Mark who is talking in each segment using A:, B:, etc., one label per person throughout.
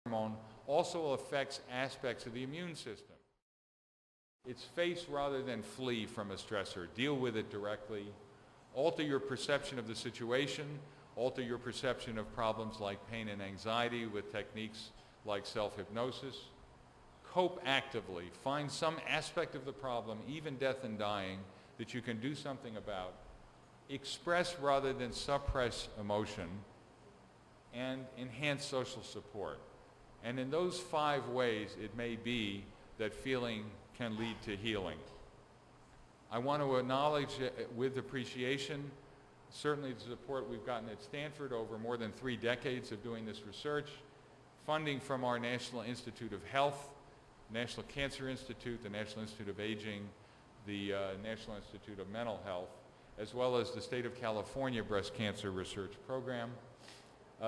A: hormone also affects aspects of the immune system. It's face rather than flee from a stressor. Deal with it directly. Alter your perception of the situation. Alter your perception of problems like pain and anxiety with techniques like self-hypnosis. Cope actively. Find some aspect of the problem, even death and dying, that you can do something about. Express rather than suppress emotion, and enhance social support. And in those 5 ways, it may be that feeling can lead to healing. I want to acknowledge with appreciation certainly the support we've gotten at Stanford over more than 3 decades of doing this research, funding from our National Institute of Health, National Cancer Institute, the National Institute of Aging, the National Institute of Mental Health, as well as the State of California Breast Cancer Research Program.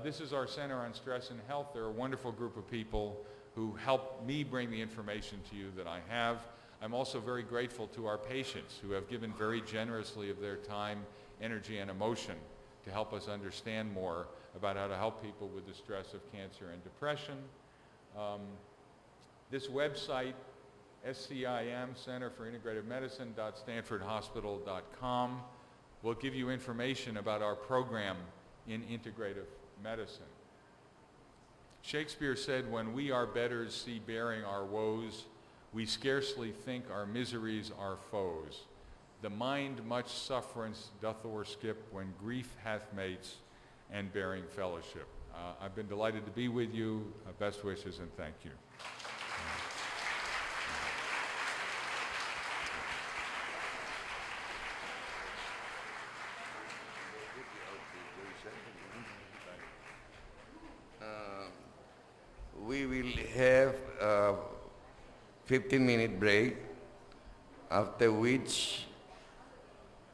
A: This is our Center on Stress and Health. They're a wonderful group of people who help me bring the information to you that I have. I'm also very grateful to our patients who have given very generously of their time, energy, and emotion to help us understand more about how to help people with the stress of cancer and depression. This website, SCIM, Center for Integrative Medicine, .stanfordhospital.com, will give you information about our program in integrative medicine. Shakespeare said, "When we our betters see bearing our woes, we scarcely think our miseries our foes. The mind much sufferance doth o'erskip when grief hath mates and bearing fellowship." I've been delighted to be with you. Best wishes and thank you.
B: We will have a 15-minute break, after which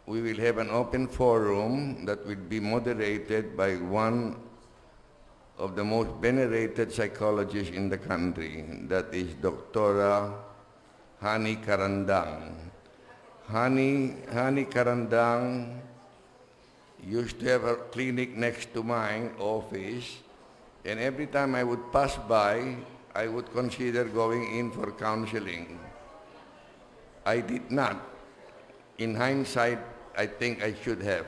B: we will have an open forum that will be moderated by one of the most venerated psychologists in the country, that is Dr. Hani Karandang. Hani Karandang used to have a clinic next to my office, and every time I would pass by, I would consider going in for counseling. I did not. In hindsight, I think I should have.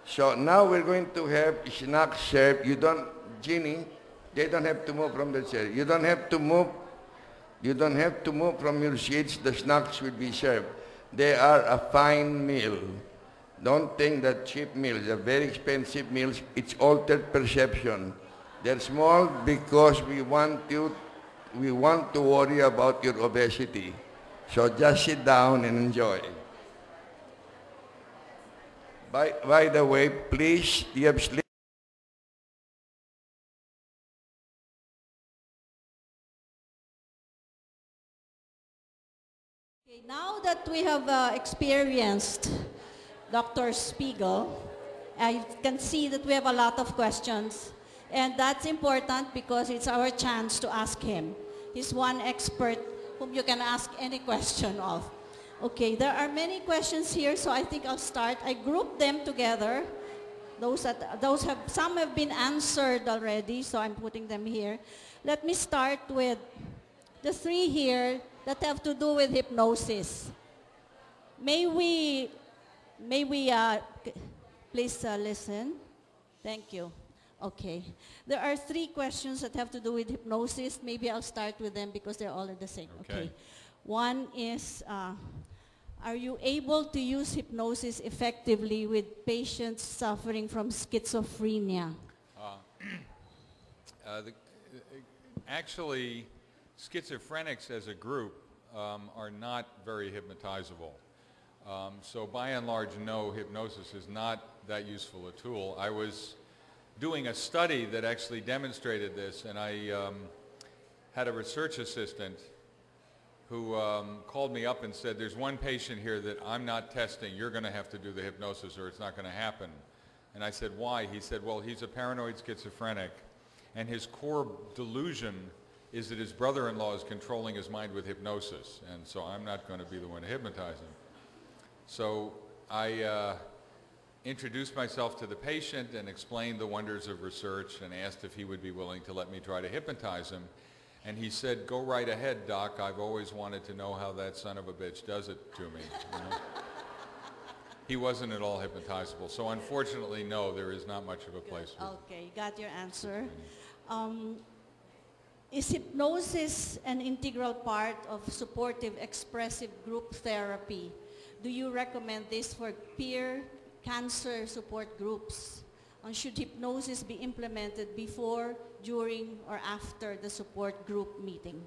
B: So now we're going to have snacks served. You don't, Ginny, they don't have to move from the chair. You don't have to move. You don't have to move from your seats. The snacks will be served. They are a fine meal. Don't think that cheap meals are very expensive meals. It's altered perception. They're small because we want to worry about your obesity. So just sit down and enjoy. By the way, please, you have sleep.
C: Okay, now that we have experienced Dr. Spiegel, I can see that we have a lot of questions. And that's important because it's our chance to ask him. He's one expert whom you can ask any question of. Okay, there are many questions here, so I think I'll start. I grouped them together. Some have been answered already, so I'm putting them here. Let me start with the 3 here that have to do with hypnosis. May we please listen? Thank you. Okay. There are 3 questions that have to do with hypnosis. Maybe I'll start with them because they're all the same. Okay. One is, are you able to use hypnosis effectively with patients suffering from schizophrenia?
A: Actually, schizophrenics as a group are not very hypnotizable. So by and large, no, hypnosis is not that useful a tool. I was doing a study that actually demonstrated this, and I had a research assistant who called me up and said, "There's one patient here that I'm not testing. You're going to have to do the hypnosis or it's not going to happen." And I said, "Why?" He said, "Well, he's a paranoid schizophrenic, and his core delusion is that his brother-in-law is controlling his mind with hypnosis, and so I'm not going to be the one to hypnotize him." So I introduced myself to the patient and explained the wonders of research and asked if he would be willing to let me try to hypnotize him. And he said, "Go right ahead, Doc. I've always wanted to know how that son of a bitch does it to me." You know? He wasn't at all hypnotizable. So unfortunately, no, there is not much of a place for it.
C: Okay, got your answer. Is hypnosis an integral part of supportive expressive group therapy? Do you recommend this for peer cancer support groups? Should hypnosis be implemented before, during, or after the support group meeting?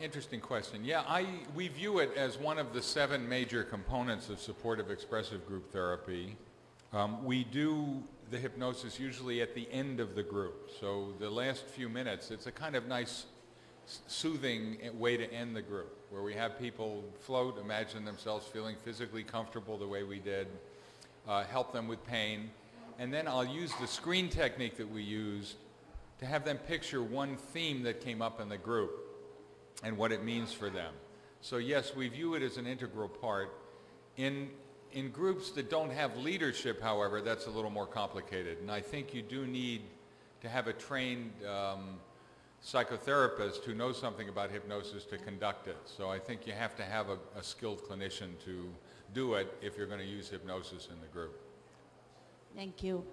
A: Interesting question. Yeah, we view it as one of the 7 major components of supportive expressive group therapy. We do the hypnosis usually at the end of the group. So the last few minutes, it's a kind of nice, soothing way to end the group, where we have people float, imagine themselves feeling physically comfortable the way we did, help them with pain, and then I'll use the screen technique that we use to have them picture one theme that came up in the group and what it means for them. So yes, we view it as an integral part. In groups that don't have leadership, however, that's a little more complicated, and I think you do need to have a trained psychotherapist who knows something about hypnosis to conduct it. So I think you have to have a skilled clinician to do it if you're going to use hypnosis in the group.
C: Thank you.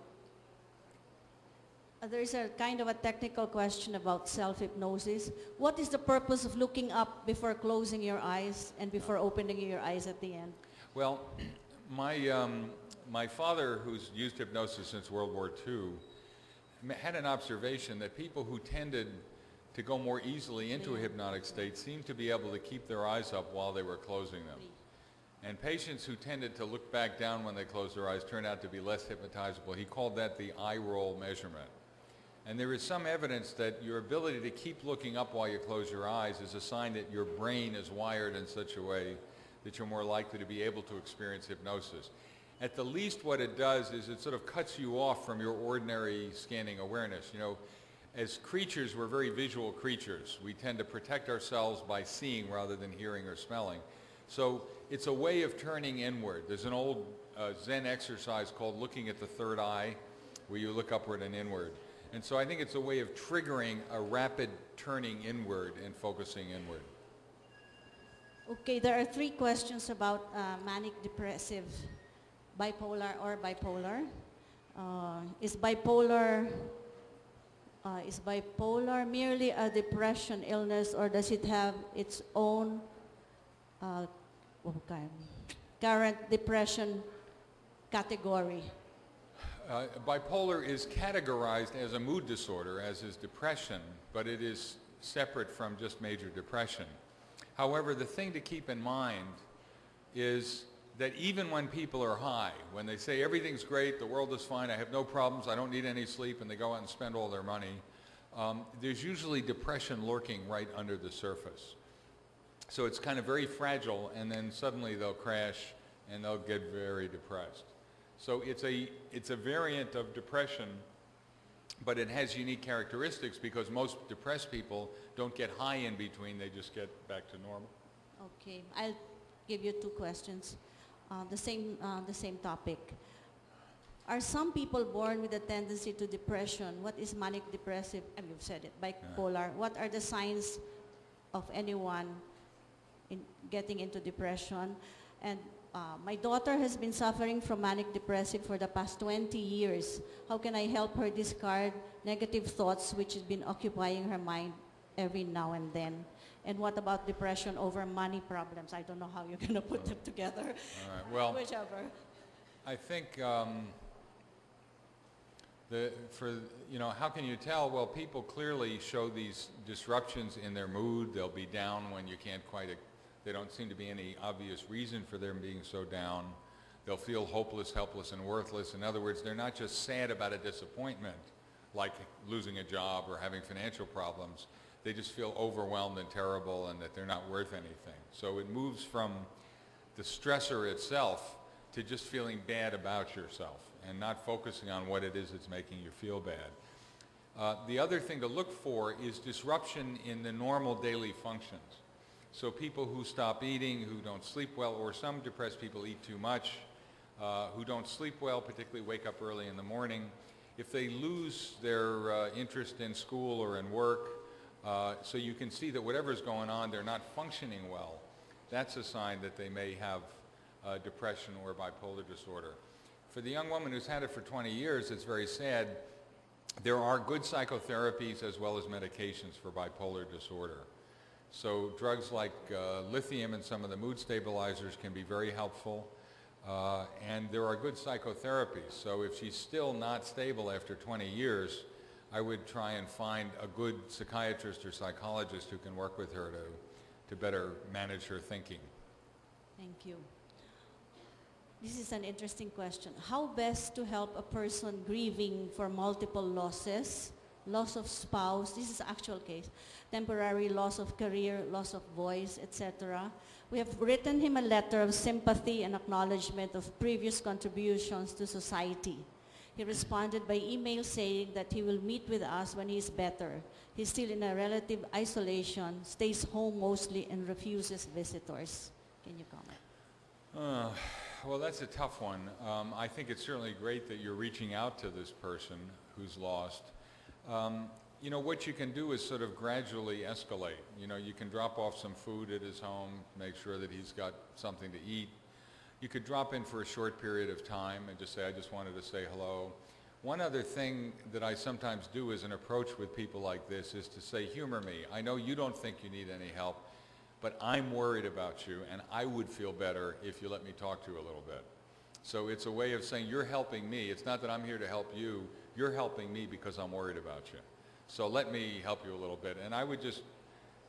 C: There's a kind of a technical question about self-hypnosis. What is the purpose of looking up before closing your eyes and before opening your eyes at the end?
A: Well, my father, who's used hypnosis since World War II, had an observation that people who tended to go more easily into a hypnotic state seemed to be able to keep their eyes up while they were closing them. And patients who tended to look back down when they closed their eyes turned out to be less hypnotizable. He called that the eye roll measurement. And there is some evidence that your ability to keep looking up while you close your eyes is a sign that your brain is wired in such a way that you're more likely to be able to experience hypnosis. At the least, what it does is it sort of cuts you off from your ordinary scanning awareness. You know, as creatures, we're very visual creatures. We tend to protect ourselves by seeing rather than hearing or smelling. So it's a way of turning inward. There's an old Zen exercise called looking at the third eye, where you look upward and inward. And so I think it's a way of triggering a rapid turning inward and focusing inward.
C: Okay, there are 3 questions about manic depressive, bipolar or bipolar. Is bipolar merely a depression illness, or does it have its own current depression category?
A: Bipolar is categorized as a mood disorder, as is depression, but it is separate from just major depression. However, the thing to keep in mind is that even when people are high, when they say everything's great, the world is fine, I have no problems, I don't need any sleep, and they go out and spend all their money, there's usually depression lurking right under the surface. So it's kind of very fragile, and then suddenly they'll crash and they'll get very depressed. So it's a variant of depression, but it has unique characteristics because most depressed people don't get high in between, they just get back to normal.
C: Okay, I'll give you 2 questions. The same topic. Are some people born with a tendency to depression? What is manic depressive? And you've said it, bipolar. What are the signs of anyone getting into depression? And my daughter has been suffering from manic depressive for the past 20 years. How can I help her discard negative thoughts which has been occupying her mind every now and then? And what about depression over money problems? I don't know how you're going to put them together.
A: All right. Well,
C: whichever.
A: I think how can you tell? Well, people clearly show these disruptions in their mood. They'll be down when you can't quite. There don't seem to be any obvious reason for them being so down. They'll feel hopeless, helpless, and worthless. In other words, they're not just sad about a disappointment, like losing a job or having financial problems. They just feel overwhelmed and terrible and that they're not worth anything. So it moves from the stressor itself to just feeling bad about yourself and not focusing on what it is that's making you feel bad. The other thing to look for is disruption in the normal daily functions. So people who stop eating, who don't sleep well, or some depressed people eat too much, who don't sleep well, particularly wake up early in the morning. If they lose their interest in school or in work, so you can see that whatever's going on, they're not functioning well, that's a sign that they may have depression or bipolar disorder. For the young woman who's had it for 20 years, it's very sad. There are good psychotherapies as well as medications for bipolar disorder. So drugs like lithium and some of the mood stabilizers can be very helpful. And there are good psychotherapies. So if she's still not stable after 20 years, I would try and find a good psychiatrist or psychologist who can work with her to better manage her thinking.
C: Thank you. This is an interesting question. How best to help a person grieving for multiple losses, loss of spouse, this is actual case, temporary loss of career, loss of voice, etc. We have written him a letter of sympathy and acknowledgement of previous contributions to society. He responded by email saying that he will meet with us when he is better. He's still in a relative isolation, stays home mostly, and refuses visitors. Can you comment?
A: Well, that's a tough one. I think it's certainly great that you're reaching out to this person who's lost. You know, what you can do is sort of gradually escalate. You know, you can drop off some food at his home, make sure that he's got something to eat. You could drop in for a short period of time and just say, I just wanted to say hello. One other thing that I sometimes do as an approach with people like this is to say, humor me. I know you don't think you need any help, but I'm worried about you, and I would feel better if you let me talk to you a little bit. So it's a way of saying, you're helping me. It's not that I'm here to help you. You're helping me because I'm worried about you. So let me help you a little bit. And I would just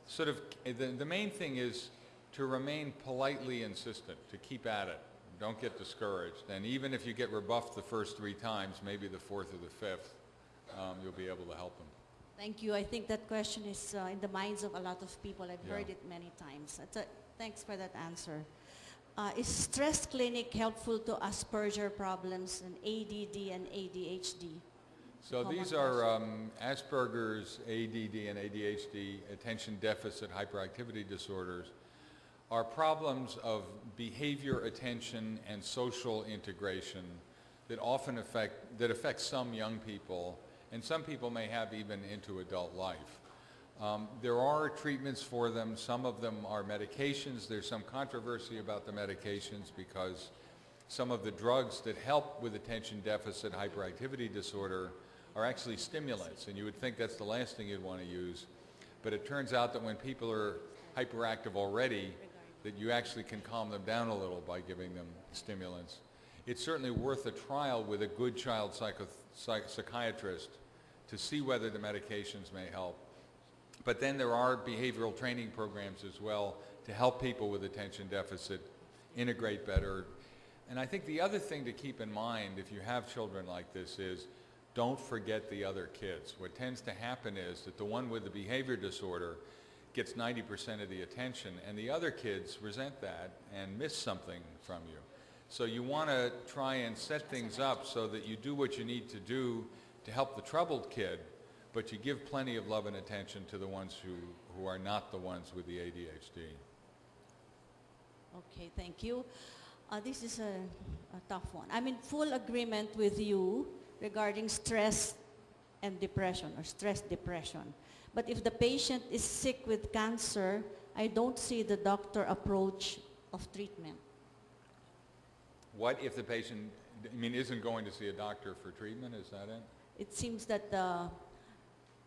A: sort of, the main thing is to remain politely insistent, to keep at it. Don't get discouraged. And even if you get rebuffed the first 3 times, maybe the 4th or the 5th, you'll be able to help them.
C: Thank you. I think that question is in the minds of a lot of people. I've heard it many times. Thanks for that answer. Is stress clinic helpful to Asperger problems and ADD and ADHD?
A: So these are Asperger's, ADD, and ADHD, attention deficit hyperactivity disorders, are problems of behavior, attention, and social integration that often affect some young people, and some people may have even into adult life. There are treatments for them. Some of them are medications. There's some controversy about the medications because some of the drugs that help with attention deficit hyperactivity disorder are actually stimulants, and you would think that's the last thing you'd want to use. But it turns out that when people are hyperactive already, that you actually can calm them down a little by giving them stimulants. It's certainly worth a trial with a good child psychiatrist to see whether the medications may help. But then there are behavioral training programs as well to help people with attention deficit integrate better. And I think the other thing to keep in mind if you have children like this is don't forget the other kids. What tends to happen is that the one with the behavior disorder gets 90% of the attention, and the other kids resent that and miss something from you. So you want to try and set things up so that you do what you need to do to help the troubled kid, but you give plenty of love and attention to the ones who are not the ones with the ADHD.
C: Okay, thank you. This is a tough one. I'm in full agreement with you regarding stress and depression, or stress depression. But if the patient is sick with cancer, I don't see the doctor approach of treatment.
A: What if the patient, isn't going to see a doctor for treatment? Is that it?
C: It seems that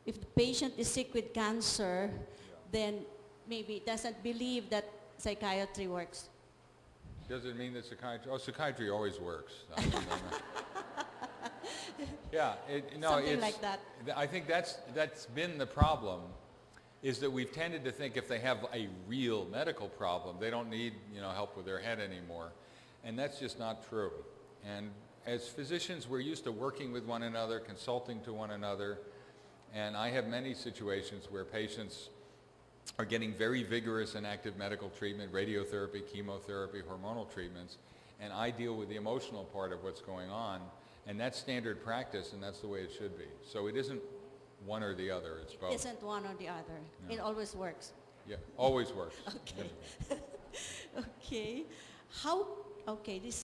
C: if the patient is sick with cancer, then maybe doesn't believe that psychiatry works.
A: Does it mean that psychiatry always works. Yeah,
C: Something like that.
A: I think that's been the problem, is that we've tended to think if they have a real medical problem, they don't need help with their head anymore, and that's just not true. And as physicians, we're used to working with one another, consulting to one another, and I have many situations where patients are getting very vigorous and active medical treatment, radiotherapy, chemotherapy, hormonal treatments, and I deal with the emotional part of what's going on. And that's standard practice, and that's the way it should be. So it isn't one or the other, it's both.
C: It isn't one or the other. No. It always works.
A: Yeah, always works.
C: Okay.
A: Yeah.
C: Okay. Okay, this